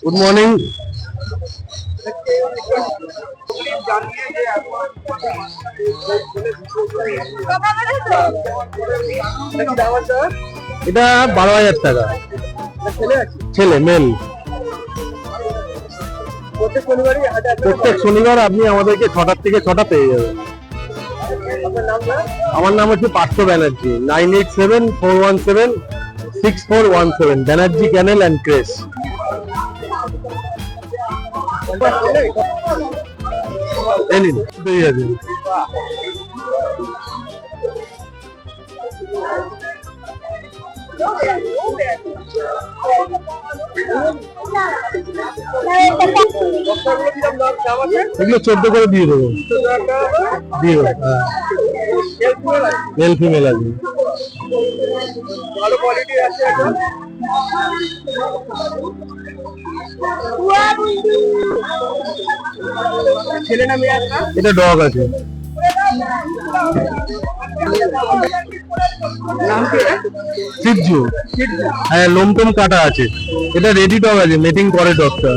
Good morning. এটা 12,000 টাকা। ছেলে মেল। প্রত্যেক শনিবার আপনি আমাদেরকে 6টা থেকে 6টা পেয়ে যাবেন। আমার নাম হচ্ছে পার্থ ব্যানার্জি। 9874176417 ব্যানার্জি ক্যানেল অ্যান্ড ক্রেস। পেয়ে যাবেন। এগুলো 14 করে দিয়ে দেবো। দিয়ে দেবো। মেল ফিমেল আছে। ভালো কোয়ালিটি আছে। ছেলে না মেয়ে আছে? এটা ডগ আছে। সিজু। হ্যাঁ, লোমটোম কাটা আছে। এটা রেডি ডগ আছে, মিটিং করে ডগটা।